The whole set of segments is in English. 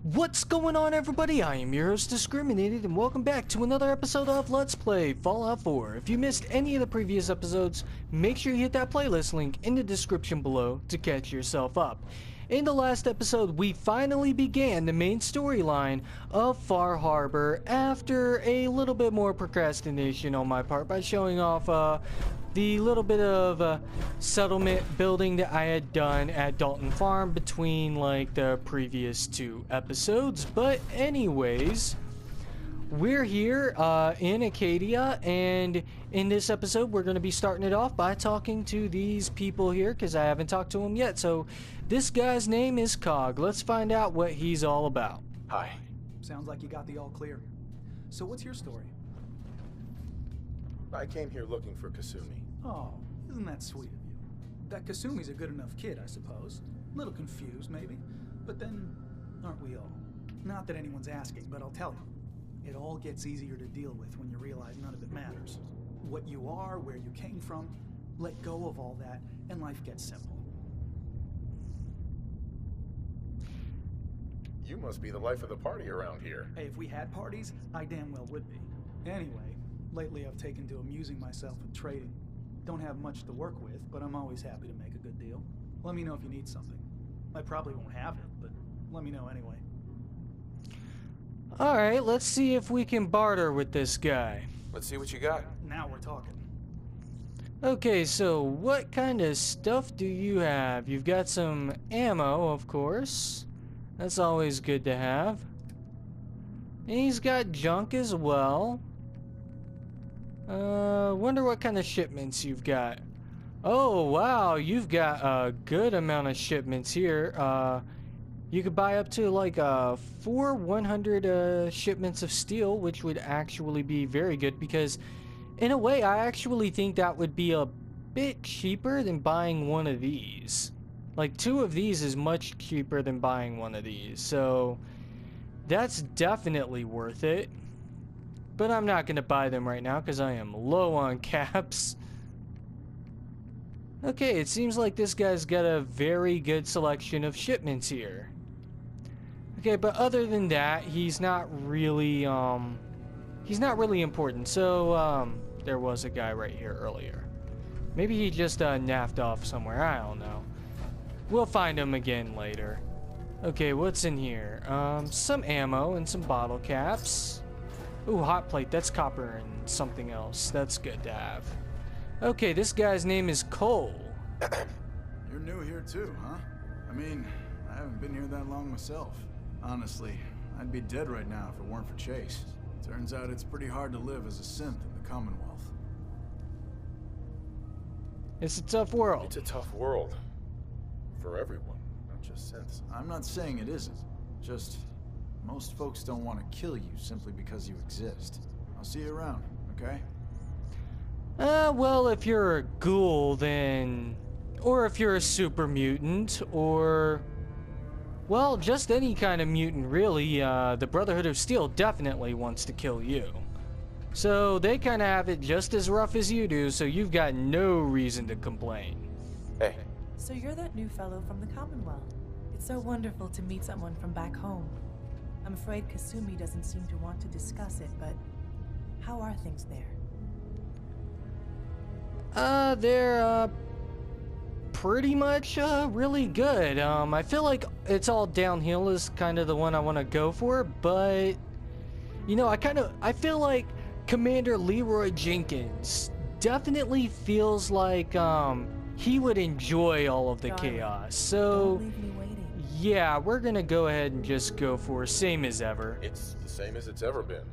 What's going on, everybody? I am your host Discriminated, and welcome back to another episode of Let's Play Fallout 4. If you missed any of the previous episodes, make sure you hit that playlist link in the description below to catch yourself up. In the last episode, we finally began the main storyline of Far Harbor after a little bit more procrastination on my part by showing off the little bit of settlement building that I had done at Dalton Farm between like the previous two episodes. But anyways, we're here in Acadia, and in this episode we're going to be starting it off by talking to these people here because I haven't talked to them yet. So this guy's name is Cog. Let's find out what he's all about. Hi. Sounds like you got the all clear. So what's your story? I came here looking for Kasumi. Oh, isn't that sweet of you? That Kasumi's a good enough kid, I suppose. Little confused, maybe. But then, aren't we all? Not that anyone's asking, but I'll tell you. It all gets easier to deal with when you realize none of it matters. What you are, where you came from, let go of all that, and life gets simple. You must be the life of the party around here. Hey, if we had parties, I damn well would be. Anyway, lately I've taken to amusing myself with trading. Don't have much to work with, but I'm always happy to make a good deal. Let me know if you need something. I probably won't have it, but let me know anyway. Alright, let's see if we can barter with this guy. Let's see what you got. Now we're talking. Okay, so what kind of stuff do you have? You've got some ammo, of course. That's always good to have. And he's got junk as well. Wonder what kind of shipments you've got. Oh, wow, you've got a good amount of shipments here. You could buy up to like 100 shipments of steel, which would actually be very good because in a way I actually think that would be a bit cheaper than buying one of these. Like 2 of these is much cheaper than buying one of these, so that's definitely worth it. But I'm not going to buy them right now because I am low on caps. Okay, it seems like this guy's got a very good selection of shipments here. Okay, but other than that, he's not really important. So, there was a guy right here earlier. Maybe he just naffed off somewhere, I don't know. We'll find him again later. Okay, what's in here? Some ammo and some bottle caps. Ooh, hot plate, that's copper and something else. That's good to have. Okay, this guy's name is Cole. You're new here too, huh? I mean, I haven't been here that long myself. Honestly, I'd be dead right now if it weren't for Chase. Turns out it's pretty hard to live as a synth in the Commonwealth. It's a tough world. It's a tough world. For everyone, not just synths. I'm not saying it isn't. Just, most folks don't want to kill you simply because you exist. I'll see you around, okay? Well, if you're a ghoul, then... Or if you're a super mutant, or... Well, just any kind of mutant, really. The Brotherhood of Steel definitely wants to kill you. So, they kind of have it just as rough as you do, so you've got no reason to complain. Hey. So you're that new fellow from the Commonwealth. It's so wonderful to meet someone from back home. I'm afraid Kasumi doesn't seem to want to discuss it, but how are things there? They're, pretty much, really good. I feel like it's all downhill is kind of the one I want to go for, but, you know, I feel like Commander Leroy Jenkins definitely feels like, he would enjoy all of the chaos. So, Don't leave me waiting. yeah, we're gonna go ahead and just go for same as ever. It's the same as it's ever been,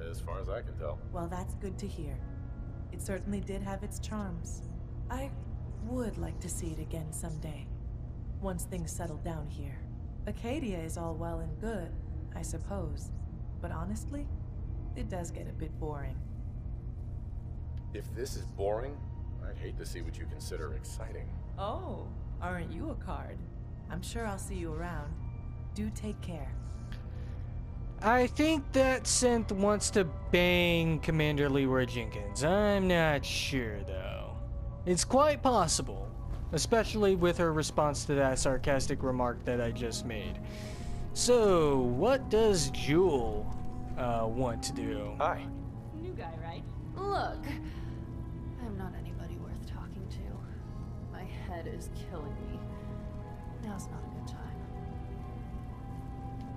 as far as I can tell. Well, that's good to hear. It certainly did have its charms. I would like to see it again someday, once things settle down here. Acadia is all well and good, I suppose, but honestly, it does get a bit boring. If this is boring, I'd hate to see what you consider exciting. Oh, aren't you a card? I'm sure I'll see you around. Do take care. I think that Synth wants to bang Commander Leroy Jenkins. I'm not sure, though. It's quite possible, especially with her response to that sarcastic remark that I just made. So, what does Jewel want to do? Hi. New guy, right? Look, I'm not anybody worth talking to. My head is killing me. Now's not a good time.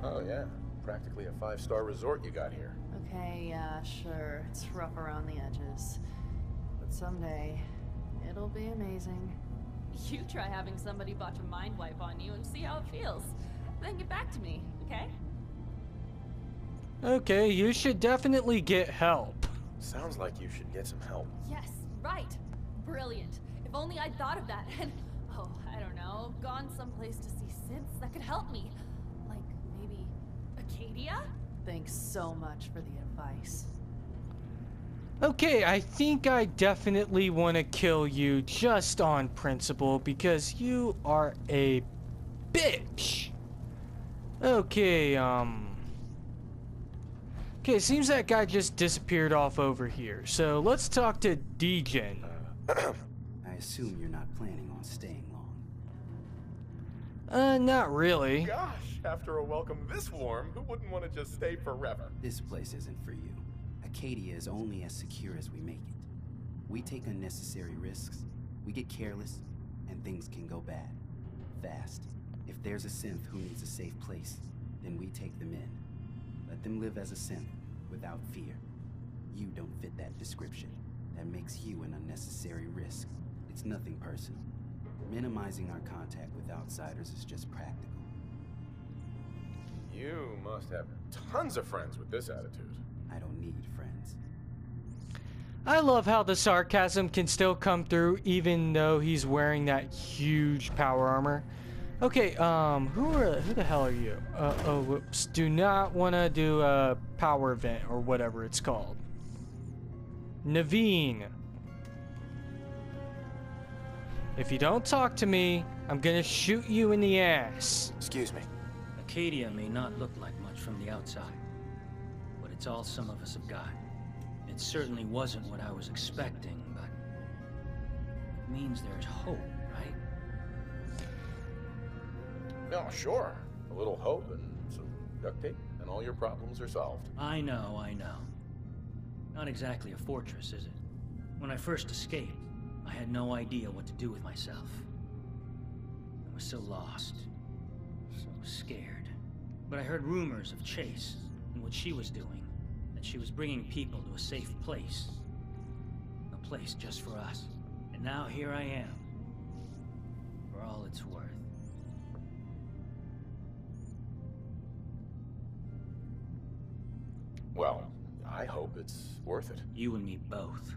Oh yeah, practically a 5-star resort you got here. Okay, yeah, sure. It's rough around the edges. But someday, it'll be amazing. You try having somebody botch a mind wipe on you and see how it feels. Then get back to me, okay? Okay, you should definitely get help. Sounds like you should get some help. Yes, right. Brilliant. If only I'd thought of that and, oh, I don't know, gone someplace to see synths that could help me. Like, maybe Acadia? Thanks so much for the advice. Okay, I think I definitely want to kill you just on principle because you are a bitch. Okay, okay, seems that guy just disappeared off over here. So let's talk to Degen. I assume you're not planning on staying long. Not really. Gosh, after a welcome this warm, who wouldn't want to just stay forever? This place isn't for you. Acadia is only as secure as we make it. We take unnecessary risks, we get careless, and things can go bad. Fast. If there's a synth who needs a safe place, then we take them in. Let them live as a synth, without fear. You don't fit that description. That makes you an unnecessary risk. It's nothing personal. Minimizing our contact with outsiders is just practical. You must have tons of friends with this attitude. I don't need friends. I love how the sarcasm can still come through even though he's wearing that huge power armor. Okay, who the hell are you? Oh, whoops. Do not want to do a power event or whatever it's called. Naveen. If you don't talk to me, I'm gonna shoot you in the ass. Excuse me. Acadia may not look like much from the outside, but it's all some of us have got. It certainly wasn't what I was expecting, but it means there's hope, right? No, sure. A little hope and some duct tape, and all your problems are solved. I know. Not exactly a fortress, is it? When I first escaped, I had no idea what to do with myself. I was so lost, so scared. But I heard rumors of Chase and what she was doing, that she was bringing people to a safe place. A place just for us. And now here I am, for all it's worth. Well, I hope it's worth it. You and me both.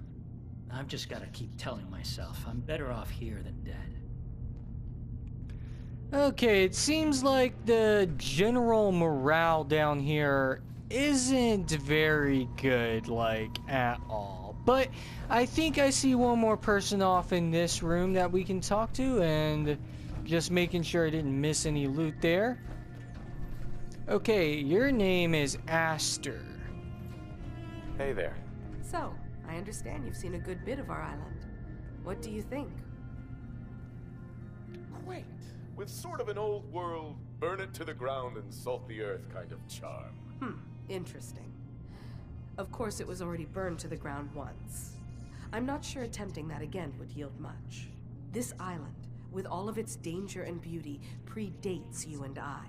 I've just got to keep telling myself I'm better off here than dead. Okay, it seems like the general morale down here isn't very good, like, at all. But I think I see one more person off in this room that we can talk to, and just making sure I didn't miss any loot there. Okay, your name is Aster. Hey there. So, I understand you've seen a good bit of our island. What do you think? Quaint, with sort of an old world, burn it to the ground and salt the earth kind of charm. Interesting. Of course, it was already burned to the ground once. I'm not sure attempting that again would yield much. This island, with all of its danger and beauty, predates you and I.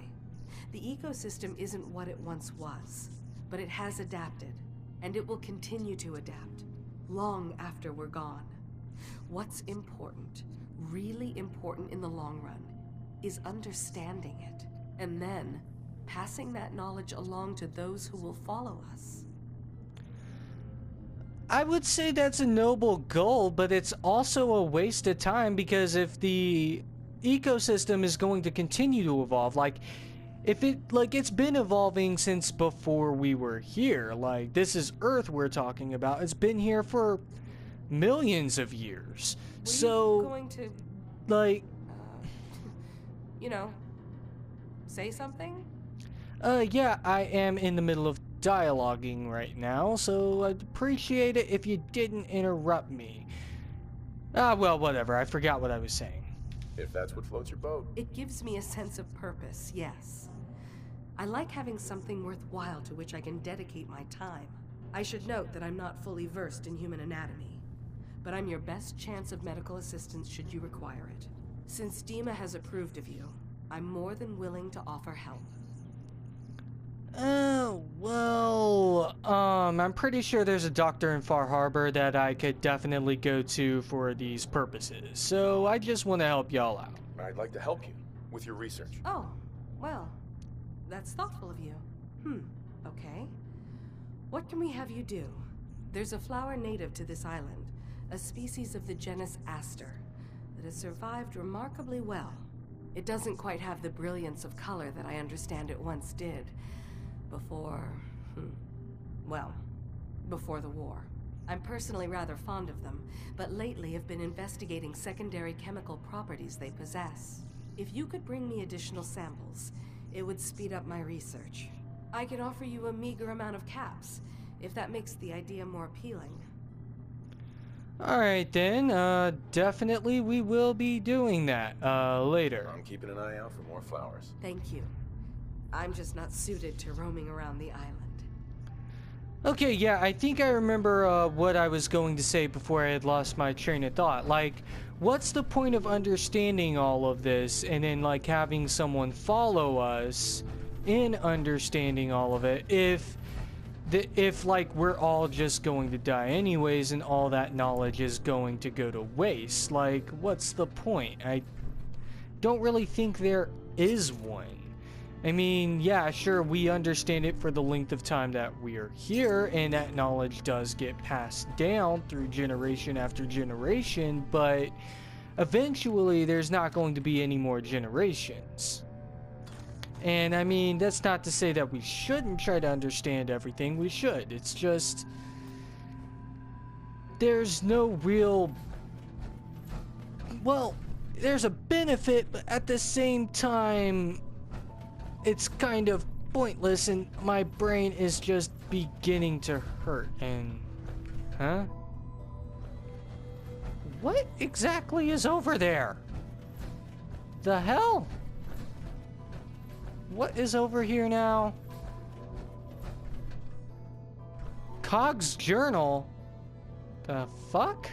The ecosystem isn't what it once was, but it has adapted, and it will continue to adapt, long after we're gone. What's important, really important in the long run, is understanding it, and then passing that knowledge along to those who will follow us. I would say that's a noble goal, but it's also a waste of time because if the ecosystem is going to continue to evolve, it's been evolving since before we were here. Like, this is Earth we're talking about. It's been here for millions of years. Were you going to, say something? Yeah, I am in the middle of dialoguing right now, so I'd appreciate it if you didn't interrupt me. Well, whatever. I forgot what I was saying. If that's what floats your boat. It gives me a sense of purpose, yes. I like having something worthwhile to which I can dedicate my time. I should note that I'm not fully versed in human anatomy, but I'm your best chance of medical assistance should you require it. Since DiMa has approved of you, I'm more than willing to offer help. Well, I'm pretty sure there's a doctor in Far Harbor that I could definitely go to for these purposes. So I just want to help y'all out. I'd like to help you with your research. Oh, well, that's thoughtful of you. Okay. What can we have you do? There's a flower native to this island, a species of the genus Aster, that has survived remarkably well. It doesn't quite have the brilliance of color that I understand it once did. Before the war. I'm personally rather fond of them, but lately have been investigating secondary chemical properties they possess. If you could bring me additional samples, it would speed up my research. I can offer you a meager amount of caps, if that makes the idea more appealing. Alright then, definitely we will be doing that, later. I'm keeping an eye out for more flowers. Thank you. I'm just not suited to roaming around the island. Okay, yeah, I think I remember, what I was going to say before I had lost my train of thought. Like, what's the point of understanding all of this and then, like, having someone follow us in understanding all of it if like we're all just going to die anyways and all that knowledge is going to go to waste? Like, what's the point? I don't really think there is one. I mean, yeah, sure, we understand it for the length of time that we're here, and that knowledge does get passed down through generation after generation, but eventually there's not going to be any more generations. And I mean, that's not to say that we shouldn't try to understand everything. We should. It's just there's no real, well, there's a benefit, but at the same time it's kind of pointless, and my brain is just beginning to hurt. And what exactly is over there? The hell? What is over here now? Cog's journal? The fuck?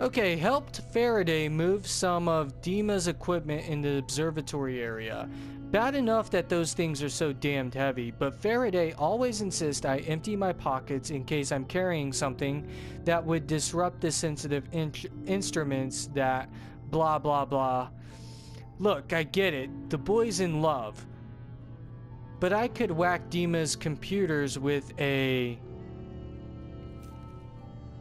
Okay, helped Faraday move some of DiMa's equipment in the observatory area. Bad enough that those things are so damned heavy, but Faraday always insists I empty my pockets in case I'm carrying something that would disrupt the sensitive instruments that blah blah blah. Look, I get it, the boy's in love. But I could whack DiMa's computers with a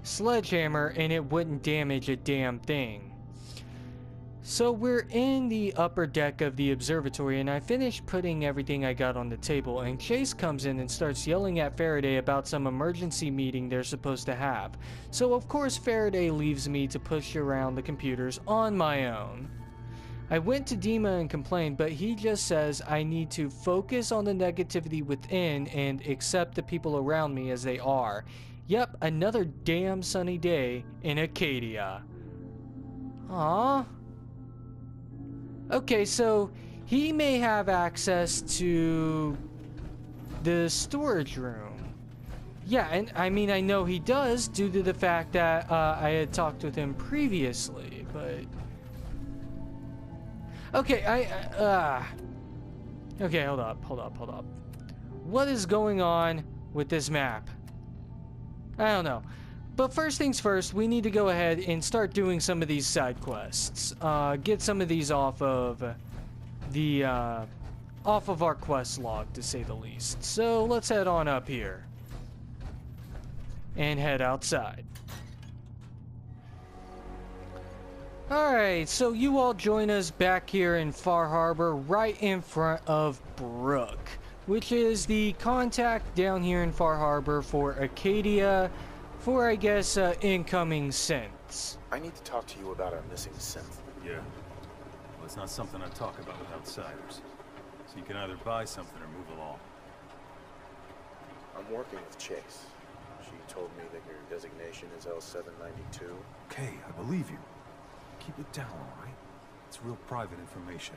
sledgehammer and it wouldn't damage a damn thing. So we're in the upper deck of the observatory, and I finished putting everything I got on the table, and Chase comes in and starts yelling at Faraday about some emergency meeting they're supposed to have. So of course Faraday leaves me to push around the computers on my own. I went to DiMa and complained, but he just says I need to focus on the negativity within and accept the people around me as they are. Yep, another damn sunny day in Acadia. Aww. Okay, so he may have access to the storage room. Yeah, and I mean, I know he does due to the fact that I had talked with him previously, but... Okay, okay, hold up. What is going on with this map? I don't know. But first things first, we need to go ahead and start doing some of these side quests. Get some of these off of the, off of our quest log, to say the least. So let's head on up here. And head outside. Alright, so you all join us back here in Far Harbor, right in front of Brooke, which is the contact down here in Far Harbor for Acadia, for, I guess, incoming synths. I need to talk to you about our missing synth. Yeah. Well, it's not something I talk about with outsiders. So you can either buy something or move along. I'm working with Chase. She told me that your designation is L792. Okay, I believe you. Keep it down, all right? It's real private information.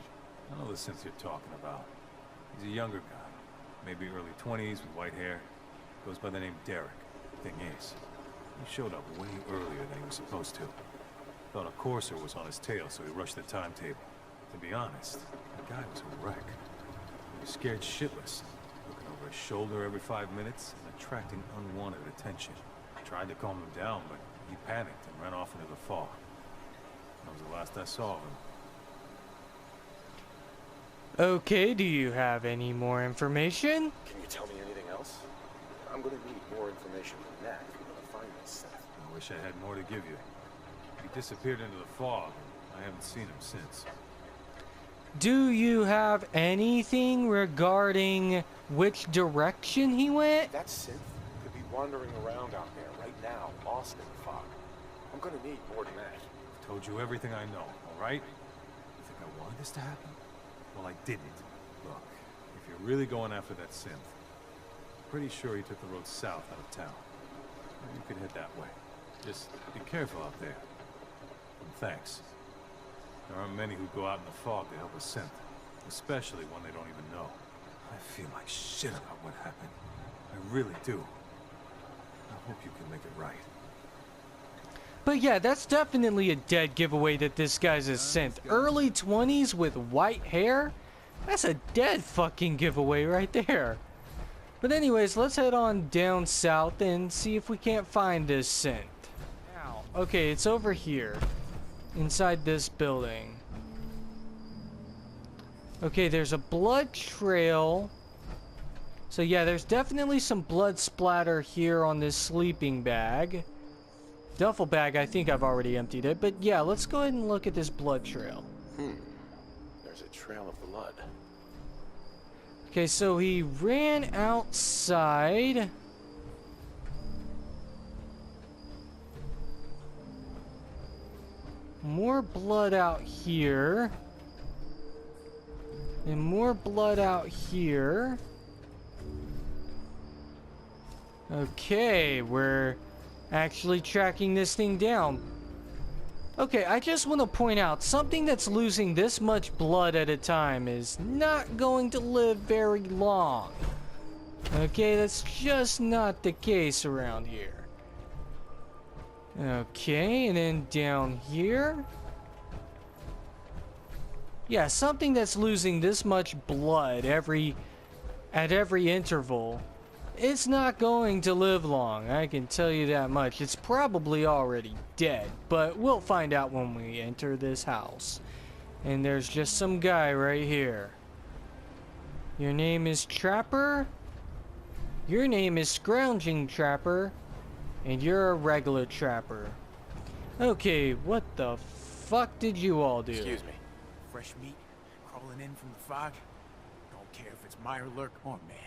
I know the Synth you're talking about. He's a younger guy, maybe early 20s with white hair. Goes by the name Derek. Thing is, he showed up way earlier than he was supposed to. Thought a courser was on his tail, so he rushed the timetable. To be honest, the guy was a wreck. He was scared shitless, looking over his shoulder every 5 minutes and attracting unwanted attention. I tried to calm him down, but he panicked and ran off into the fog. That was the last I saw of him. Okay, do you have any more information? Can you tell me anything else? I'm gonna need more information than that if we're gonna find this Synth. I wish I had more to give you. He disappeared into the fog, and I haven't seen him since. Do you have anything regarding which direction he went? That Synth could be wandering around out there right now, lost in the fog. I'm gonna need more than that. I've told you everything I know, all right? You think I wanted this to happen? Well, I didn't. Look, if you're really going after that Synth, pretty sure he took the road south out of town. You could head that way. Just be careful out there. And thanks. There aren't many who go out in the fog to help a Synth, especially one they don't even know. I feel like shit about what happened. I really do. I hope you can make it right. But yeah, that's definitely a dead giveaway that this guy's a Synth. Early 20s with white hair? That's a dead fucking giveaway right there. But anyways, let's head on down south and see if we can't find this Synth. Now, okay, it's over here. Inside this building. Okay, there's a blood trail. So yeah, there's definitely some blood splatter here on this sleeping bag. Duffel bag, I think I've already emptied it. But yeah, let's go ahead and look at this blood trail. There's a trail of blood. Okay, so he ran outside. More blood out here. And more blood out here. Okay, we're actually tracking this thing down. Okay, I just want to point out, something that's losing this much blood at a time is not going to live very long. Okay, that's just not the case around here. Okay, and then down here. Yeah, something that's losing this much blood at every interval, it's not going to live long, I can tell you that much. It's probably already dead, but we'll find out when we enter this house. And there's just some guy right here. Your name is Trapper? Your name is Scrounging Trapper. And you're a regular trapper. Okay, what the fuck did you all do? Excuse me. Fresh meat crawling in from the fog. Don't care if it's Mirelurk or man.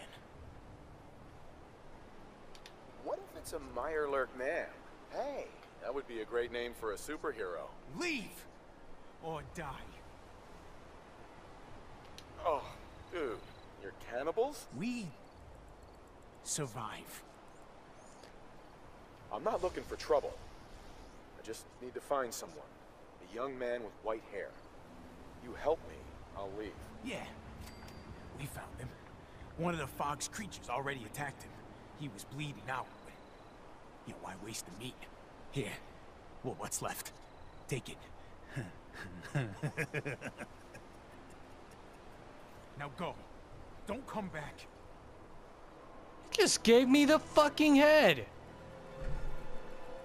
What if it's a Mirelurk man? Hey, that would be a great name for a superhero. Leave or die. Oh, dude, you're cannibals? We survive. I'm not looking for trouble. I just need to find someone. A young man with white hair. You help me, I'll leave. Yeah, we found him. One of the fog's creatures already attacked him. He was bleeding out. You know, why waste the meat? Here, well, what's left? Take it. Now go. Don't come back. Just gave me the fucking head.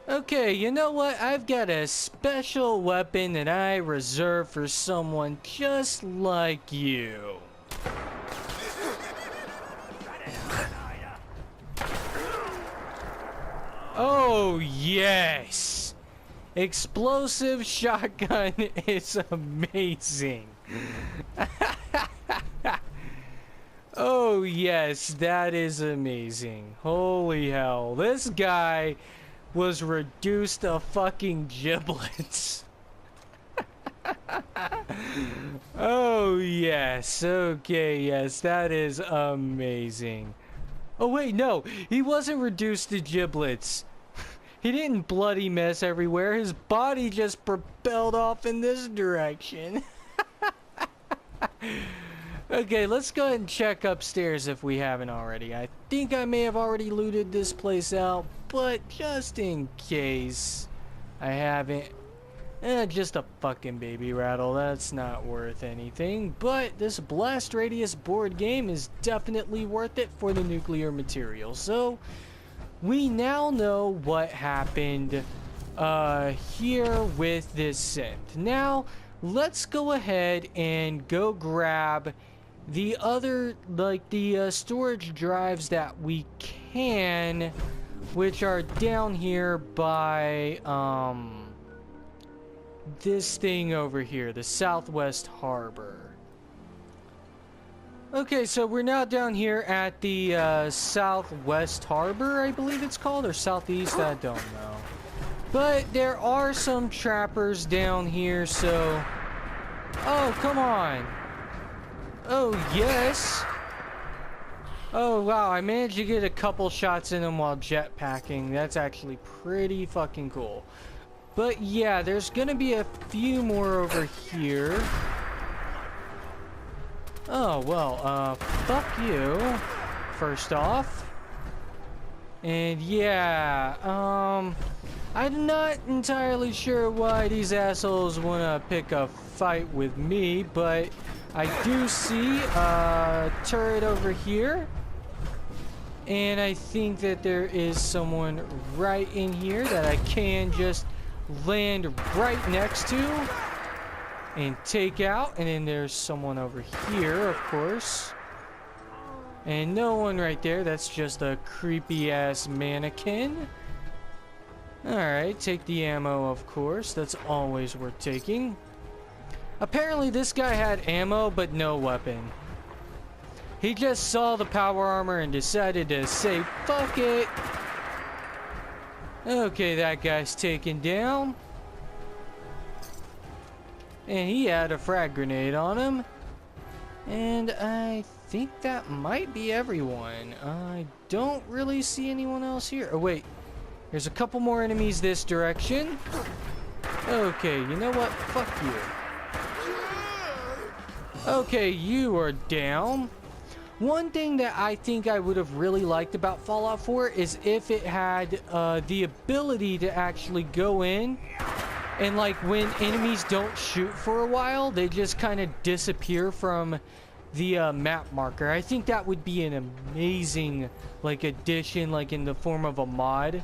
Okay, you know what? I've got a special weapon that I reserve for someone just like you. Oh, yes. Explosive shotgun is amazing. Oh, yes, that is amazing. Holy hell. This guy was reduced to fucking giblets. Oh, yes. Okay, yes, that is amazing. Oh, wait, no. He wasn't reduced to giblets. He didn't bloody mess everywhere. His body just propelled off in this direction. Okay, let's go ahead and check upstairs if we haven't already. I think I may have already looted this place out, but just in case I haven't. Just a fucking baby rattle. That's not worth anything. But this Blast Radius board game is definitely worth it for the nuclear material. So, we now know what happened here with this synth. Now, let's go ahead and go grab the other, like the storage drives that we can, which are down here by this thing over here, the Southwest Harbor. Okay, so we're now down here at the Southwest Harbor, I believe it's called, or Southeast, I don't know. But there are some trappers down here, so... Oh, come on! Oh, yes! Oh, wow, I managed to get a couple shots in them while jetpacking. That's actually pretty fucking cool. But yeah, there's gonna be a few more over here. Oh, well, fuck you, first off. And yeah, I'm not entirely sure why these assholes wanna pick a fight with me, but I do see a turret over here. And I think that there is someone right in here that I can just land right next to and take out. And then there's someone over here, of course. And no one right there. That's just a creepy ass mannequin. Alright, take the ammo, of course. That's always worth taking. Apparently this guy had ammo but no weapon. He just saw the power armor and decided to say fuck it. Okay, that guy's taken down. And he had a frag grenade on him. And I think that might be everyone. I don't really see anyone else here. Oh wait, there's a couple more enemies this direction. Okay, you know what? Fuck you. Okay, you are down. One thing that I think I would have really liked about Fallout 4 is if it had the ability to actually go in and, like, when enemies don't shoot for a while, they just kind of disappear from the map marker. I think that would be an amazing, like, addition, like in the form of a mod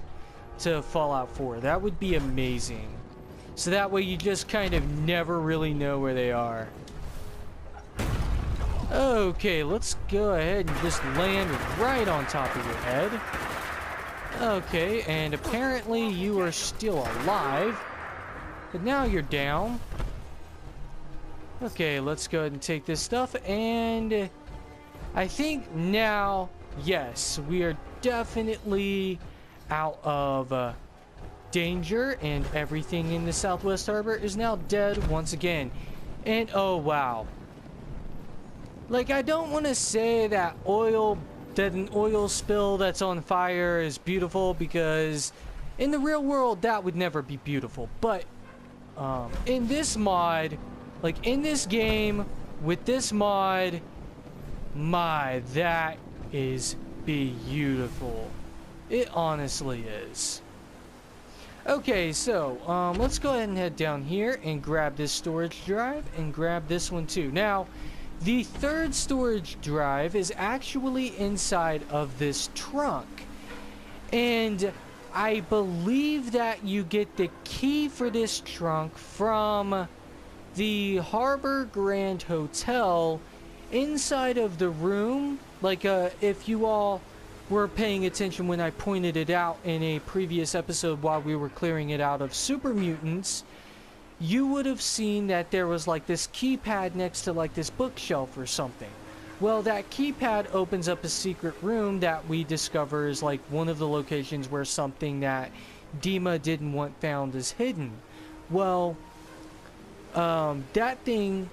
to Fallout 4. That would be amazing. So that way you just kind of never really know where they are. Okay, let's go ahead and just land right on top of your head. Okay, and apparently you are still alive. But now you're down. Okay, let's go ahead and take this stuff. And I think now, yes, we are definitely out of danger. And everything in the Southwest Harbor is now dead once again. And oh, wow. Like, I don't want to say that an oil spill that's on fire is beautiful, because in the real world that would never be beautiful. But in this mod, like in this game with this mod, my, that is beautiful. It honestly is. Okay, so let's go ahead and head down here and grab this storage drive and grab this one too. Now, the third storage drive is actually inside of this trunk. And I believe that you get the key for this trunk from the Harbor Grand Hotel inside of the room. Like, if you all were paying attention when I pointed it out in a previous episode while we were clearing it out of super mutants, you would have seen that there was like this keypad next to like this bookshelf or something. Well, that keypad opens up a secret room that we discover is like one of the locations where something that DiMa didn't want found is hidden. Well, that thing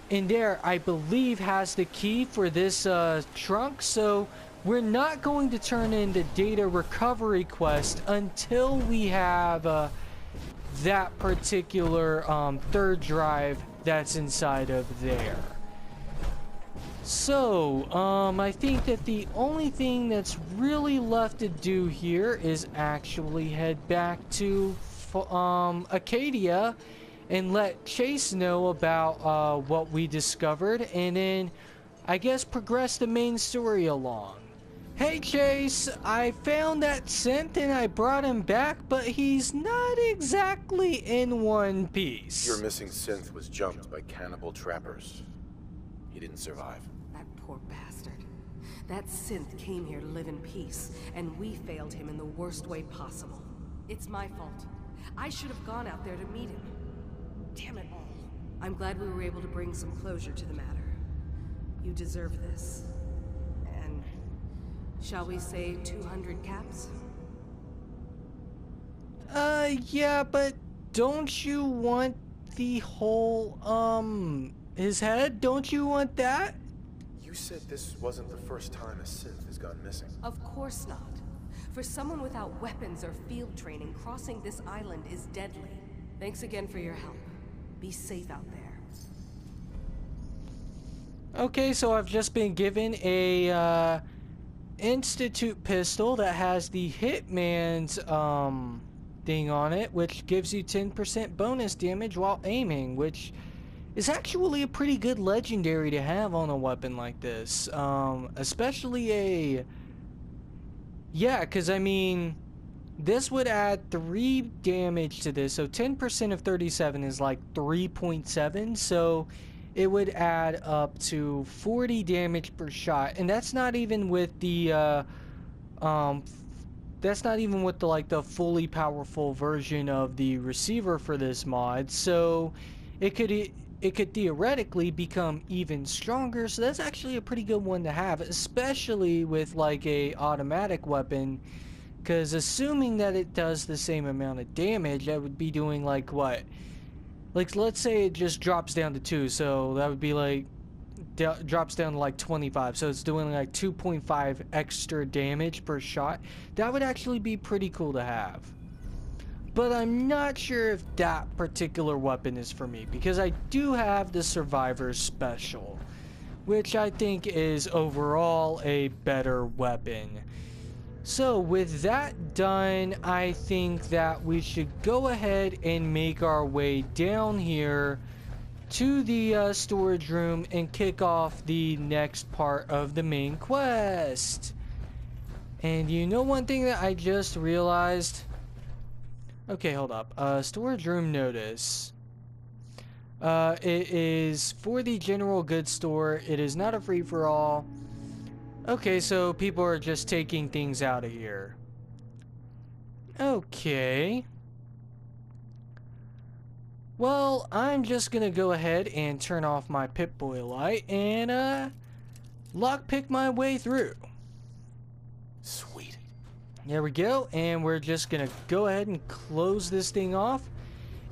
in there, I believe, has the key for this trunk, so we're not going to turn in the data recovery quest until we have that particular third drive that's inside of there. So, I think that the only thing that's really left to do here is actually head back to, Acadia and let Chase know about, what we discovered, and then, I guess, progress the main story along. Hey Chase, I found that Synth and I brought him back, but he's not exactly in one piece. Your missing Synth was jumped by cannibal trappers. He didn't survive. That poor bastard. That Synth came here to live in peace, and we failed him in the worst way possible. It's my fault. I should have gone out there to meet him. Damn it all. I'm glad we were able to bring some closure to the matter. You deserve this. And shall we say 200 caps? Yeah, but don't you want the whole, his head? Don't you want that? You said this wasn't the first time a Synth has gone missing. Of course not. For someone without weapons or field training, crossing this island is deadly. Thanks again for your help. Be safe out there. Okay, so I've just been given a, Institute pistol that has the Hitman's, thing on it, which gives you 10% bonus damage while aiming, which is actually a pretty good legendary to have on a weapon like this. Especially a... Yeah, because I mean, this would add 3 damage to this, so 10% of 37 is like 3.7, so it would add up to 40 damage per shot, and that's not even with the, that's not even with the, like, the fully powerful version of the receiver for this mod, so it could theoretically become even stronger, so that's actually a pretty good one to have, especially with, like, a automatic weapon, because assuming that it does the same amount of damage, that would be doing, like, what? Like, let's say it just drops down to 2, so that would be, like, drops down to, like, 25, so it's doing, like, 2.5 extra damage per shot. That would actually be pretty cool to have. But I'm not sure if that particular weapon is for me, because I do have the Survivor's Special, which I think is overall a better weapon. So with that done, I think that we should go ahead and make our way down here to the storage room and kick off the next part of the main quest. And you know one thing that I just realized? Okay, hold up. Storage room notice. It is for the general goods store. It is not a free-for-all. Okay, so people are just taking things out of here. Okay. Well, I'm just gonna go ahead and turn off my Pip-Boy light and, lockpick my way through. Sweet. There we go, and we're just gonna go ahead and close this thing off.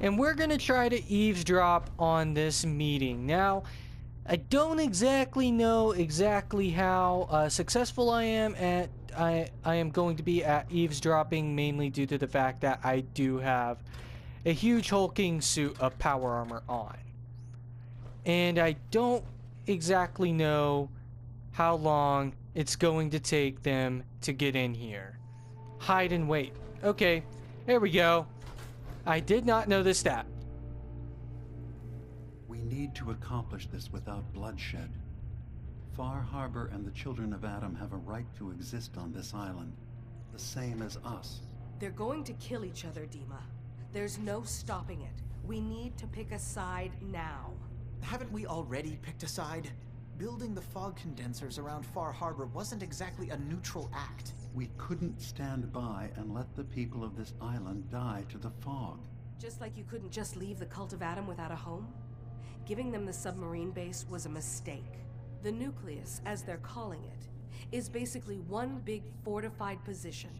And we're gonna try to eavesdrop on this meeting. Now, I don't exactly know exactly how successful I am at. I am going to be at eavesdropping, mainly due to the fact that I do have a huge hulking suit of power armor on. And I don't exactly know how long it's going to take them to get in here. Hide and wait. Okay, there we go. I did not know this stat. We need to accomplish this without bloodshed. Far Harbor and the children of Adam have a right to exist on this island, the same as us. They're going to kill each other, DiMa. There's no stopping it. We need to pick a side now. Haven't we already picked a side? Building the fog condensers around Far Harbor wasn't exactly a neutral act. We couldn't stand by and let the people of this island die to the fog. Just like you couldn't just leave the Cult of Adam without a home? Giving them the submarine base was a mistake. The nucleus, as they're calling it, is basically one big fortified position.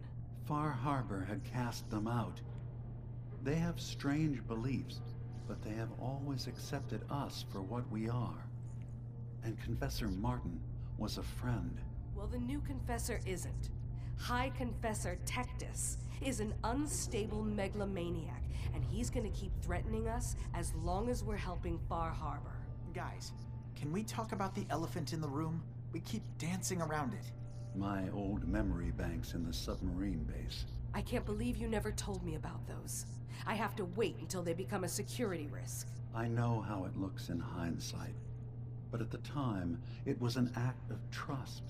Far Harbor had cast them out. They have strange beliefs, but they have always accepted us for what we are. And Confessor Martin was a friend. Well, the new Confessor isn't. High Confessor Tectus is an unstable megalomaniac, and he's gonna keep threatening us as long as we're helping Far Harbor. Guys, can we talk about the elephant in the room? We keep dancing around it. My old memory banks in the submarine base. I can't believe you never told me about those. I have to wait until they become a security risk. I know how it looks in hindsight, but at the time, it was an act of trust.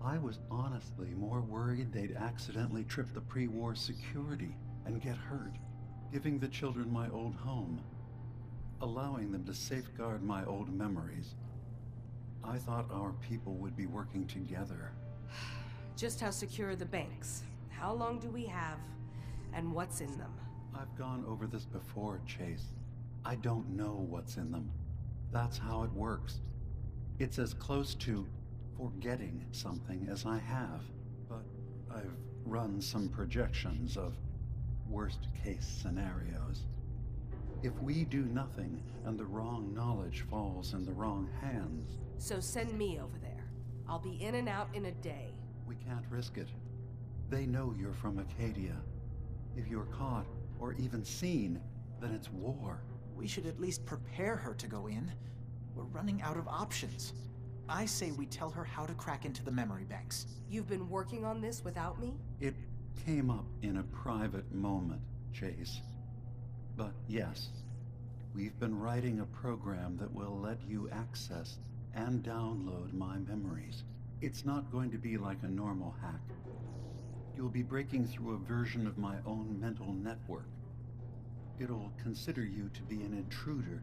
I was honestly more worried they'd accidentally trip the pre-war security and get hurt, giving the children my old home, allowing them to safeguard my old memories. I thought our people would be working together. Just how secure are the banks? How long do we have? And what's in them? I've gone over this before, Chase. I don't know what's in them. That's how it works. It's as close to forgetting something as I have. But I've run some projections of worst-case scenarios. If we do nothing and the wrong knowledge falls in the wrong hands... So send me over there. I'll be in and out in a day. We can't risk it. They know you're from Acadia. If you're caught, or even seen, then it's war. We should at least prepare her to go in. We're running out of options. I say we tell her how to crack into the memory banks. You've been working on this without me? It came up in a private moment, Chase. But yes, we've been writing a program that will let you access and download my memories. It's not going to be like a normal hack. You'll be breaking through a version of my own mental network. It'll consider you to be an intruder.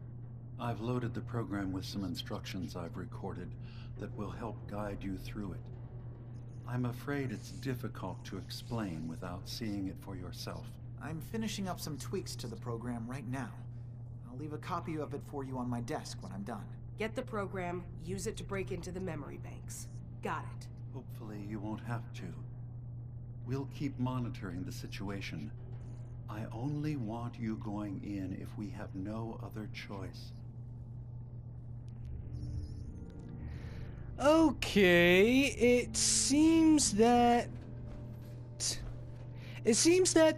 I've loaded the program with some instructions I've recorded that will help guide you through it. I'm afraid it's difficult to explain without seeing it for yourself. I'm finishing up some tweaks to the program right now. I'll leave a copy of it for you on my desk when I'm done. Get the program, use it to break into the memory banks. Got it. Hopefully you won't have to. We'll keep monitoring the situation. I only want you going in if we have no other choice. Okay, it seems that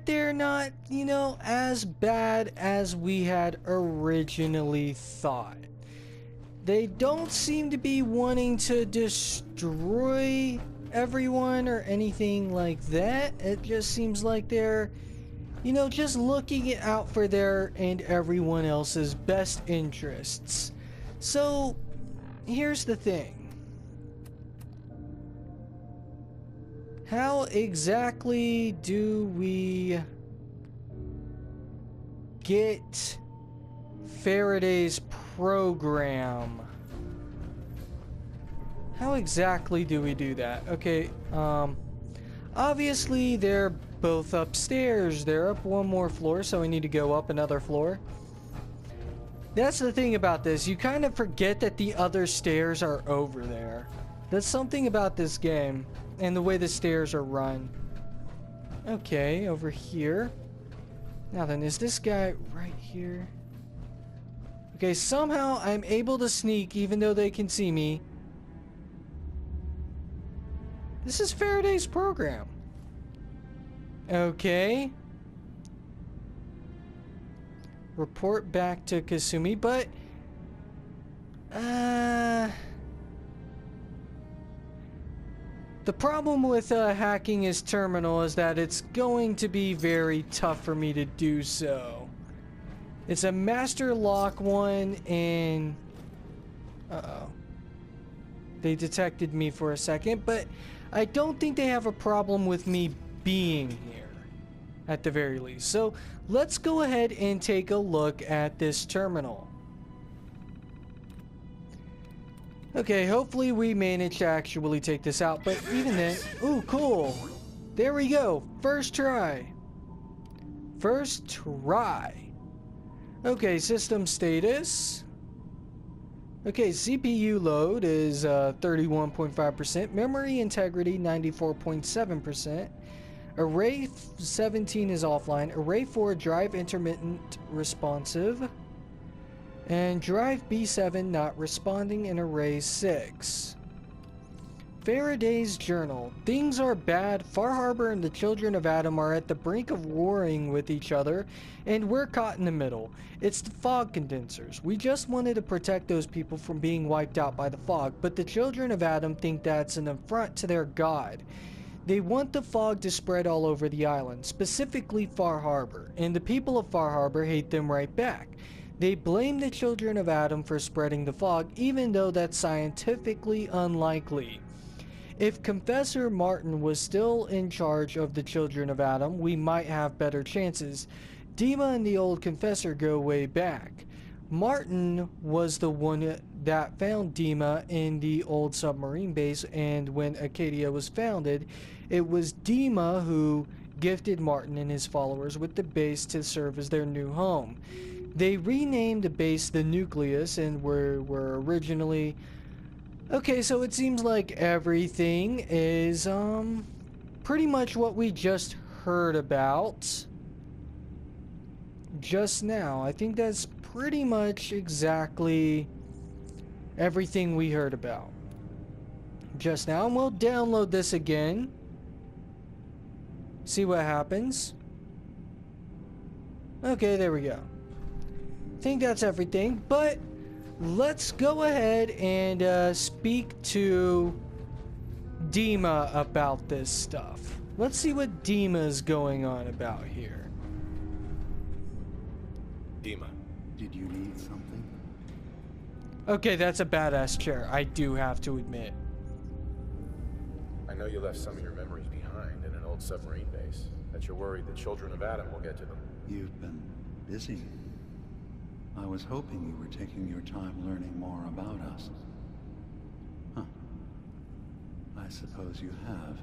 they're not, as bad as we had originally thought. They don't seem to be wanting to destroy everyone or anything like that. It just seems like they're, just looking out for their and everyone else's best interests. So, here's the thing. How exactly do we get Faraday's program? How exactly do we do that? Okay, obviously they're both upstairs. They're up one more floor, so we need to go up another floor. That's the thing about this. You kind of forget that the other stairs are over there. That's something about this game and the way the stairs are run. Okay, over here. Now then, is this guy right here? Okay, somehow I'm able to sneak even though they can see me. This is Faraday's program. Okay. Report back to Kasumi, but the problem with hacking his terminal is that it's going to be very tough for me to do so. It's a master lock one, and uh-oh. They detected me for a second, but I don't think they have a problem with me being here, at the very least. So let's go ahead and take a look at this terminal. Okay, hopefully we manage to actually take this out, but even then... Ooh, cool! There we go! First try! First try! Okay, system status. Okay, CPU load is 31.5%. Memory integrity, 94.7%. Array 17 is offline. Array 4, drive intermittent responsive. And drive B7 not responding in array 6. Faraday's journal. Things are bad. Far Harbor and the children of Adam are at the brink of warring with each other, and we're caught in the middle. It's the fog condensers. We just wanted to protect those people from being wiped out by the fog, but the children of Adam think that's an affront to their god. They want the fog to spread all over the island, specifically Far Harbor, and the people of Far Harbor hate them right back. They blame the children of Adam for spreading the fog, even though that's scientifically unlikely. If Confessor Martin was still in charge of the children of Adam, we might have better chances. DiMa and the old Confessor go way back. Martin was the one that found DiMa in the old submarine base, and when Acadia was founded, it was DiMa who gifted Martin and his followers with the base to serve as their new home. They renamed the base the Nucleus and were originally... Okay, so it seems like everything is, pretty much what we just heard about just now. I think that's pretty much exactly everything we heard about just now. And we'll download this again. See what happens. Okay, there we go. I think that's everything, but let's go ahead and speak to DiMa about this stuff. Let's see what DiMa's going on about here. DiMa. Did you need something? Okay, that's a badass chair, I do have to admit. I know you left some of your memories behind in an old submarine base. That you're worried the children of Adam will get to them. You've been busy. I was hoping you were taking your time learning more about us. Huh. I suppose you have.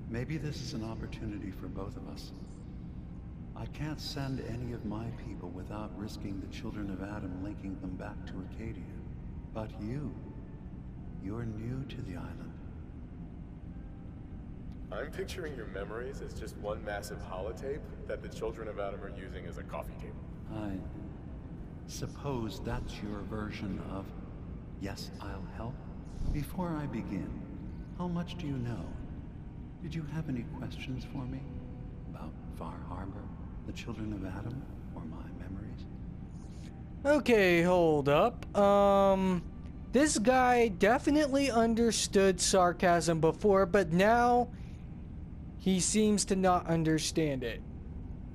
Maybe this is an opportunity for both of us. I can't send any of my people without risking the children of Adam linking them back to Acadia. But you're new to the island. I'm picturing your memories as just one massive holotape that the children of Adam are using as a coffee table. I suppose that's your version of, yes, I'll help? Before I begin, how much do you know? Did you have any questions for me? About Far Harbor, the children of Adam, or my memories? Okay, hold up. This guy definitely understood sarcasm before, but now he seems to not understand it.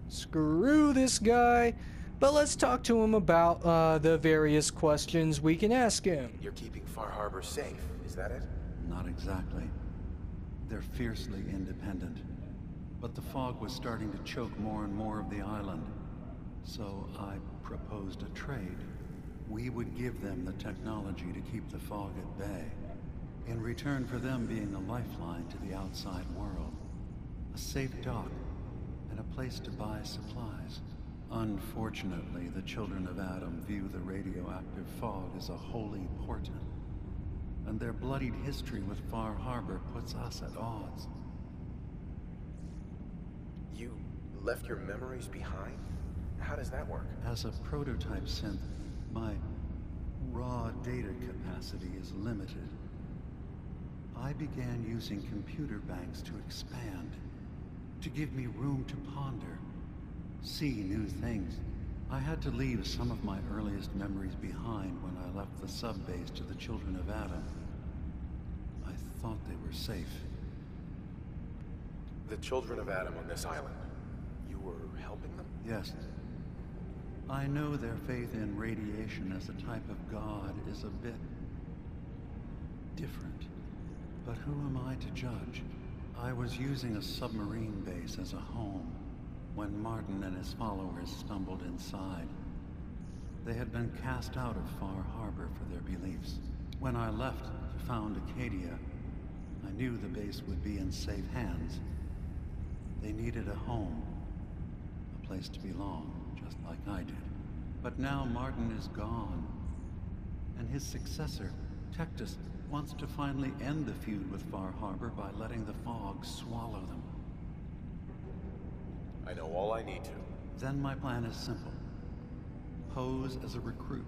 Screw this guy. But let's talk to him about the various questions we can ask him. You're keeping Far Harbor safe, is that it? Not exactly. They're fiercely independent. But the fog was starting to choke more and more of the island. So I proposed a trade. We would give them the technology to keep the fog at bay, in return for them being a lifeline to the outside world. A safe dock, and a place to buy supplies. Unfortunately, the children of Adam view the radioactive fog as a holy portent, and their bloodied history with Far Harbor puts us at odds. You left your memories behind? How does that work? As a prototype synth, my raw data capacity is limited. I began using computer banks to expand, to give me room to ponder, see new things. I had to leave some of my earliest memories behind when I left the sub-base to the children of Adam. I thought they were safe. The children of Adam on this island, you were helping them? Yes. I know their faith in radiation as a type of god is a bit different. But who am I to judge? I was using a submarine base as a home when Martin and his followers stumbled inside. They had been cast out of Far Harbor for their beliefs. When I left to found Acadia, I knew the base would be in safe hands. They needed a home, a place to belong, just like I did. But now Martin is gone, and his successor, Tectus, wants to finally end the feud with Far Harbor by letting the fog swallow them. I know all I need to. Then my plan is simple. Pose as a recruit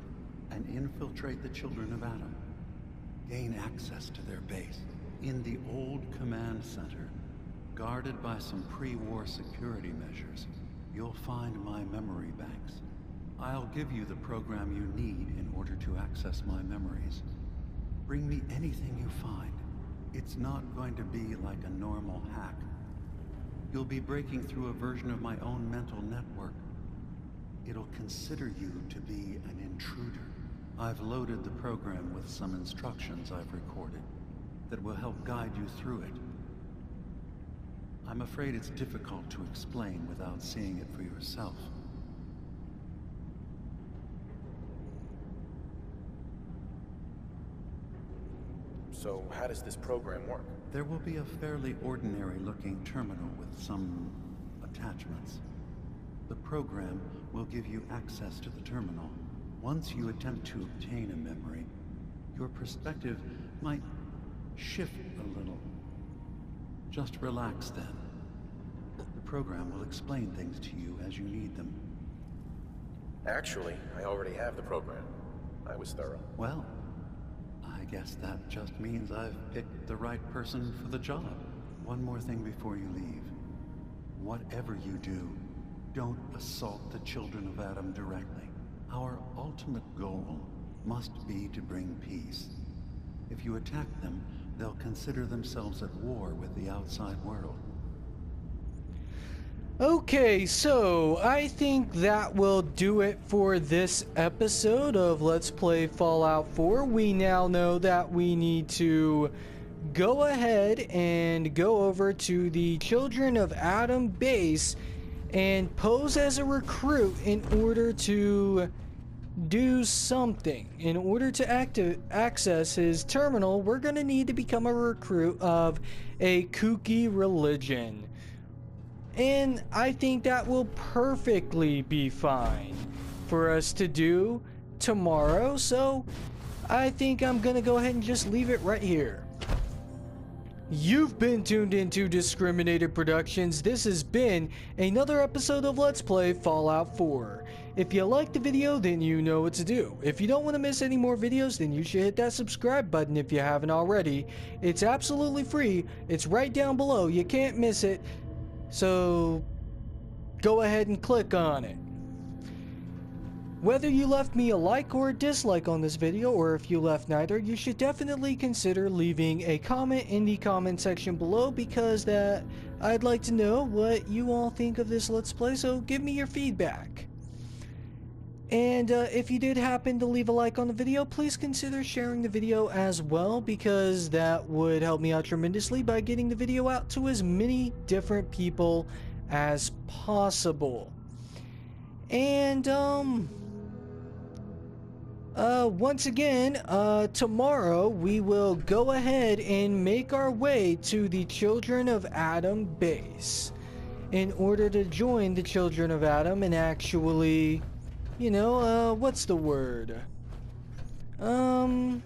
and infiltrate the children of Adam. Gain access to their base. In the old command center, guarded by some pre-war security measures, you'll find my memory banks. I'll give you the program you need in order to access my memories. Bring me anything you find. It's not going to be like a normal hack. You'll be breaking through a version of my own mental network. It'll consider you to be an intruder. I've loaded the program with some instructions I've recorded that will help guide you through it. I'm afraid it's difficult to explain without seeing it for yourself. So, how does this program work? There will be a fairly ordinary-looking terminal with some attachments. The program will give you access to the terminal. Once you attempt to obtain a memory, your perspective might shift a little. Just relax then. The program will explain things to you as you need them. Actually, I already have the program. I was thorough. Well, I guess that just means I've picked the right person for the job. One more thing before you leave. Whatever you do, don't assault the children of Adam directly. Our ultimate goal must be to bring peace. If you attack them, they'll consider themselves at war with the outside world. Okay, so I think that will do it for this episode of Let's Play Fallout 4. We now know that we need to go ahead and go over to the Children of Adam base and pose as a recruit in order to do something. In order to access his terminal, we're going to need to become a recruit of a kooky religion. And I think that will perfectly be fine for us to do tomorrow. So I think I'm going to go ahead and just leave it right here. You've been tuned into Discriminated Productions. This has been another episode of Let's Play Fallout 4. If you liked the video, then you know what to do. If you don't want to miss any more videos, then you should hit that subscribe button if you haven't already. It's absolutely free. It's right down below. You can't miss it. So go ahead and click on it. Whether you left me a like or a dislike on this video, or if you left neither, you should definitely consider leaving a comment in the comment section below, because I'd like to know what you all think of this Let's Play, so give me your feedback. And if you did happen to leave a like on the video, please consider sharing the video as well, because that would help me out tremendously by getting the video out to as many different people as possible. And once again, tomorrow we will go ahead and make our way to the Children of Adam base in order to join the Children of Adam and actually, you know, what's the word? You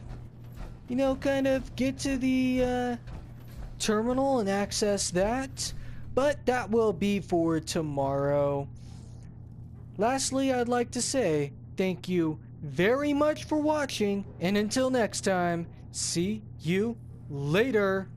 know, kind of get to the terminal and access that. But that will be for tomorrow. Lastly, I'd like to say thank you very much for watching, and until next time, see you later.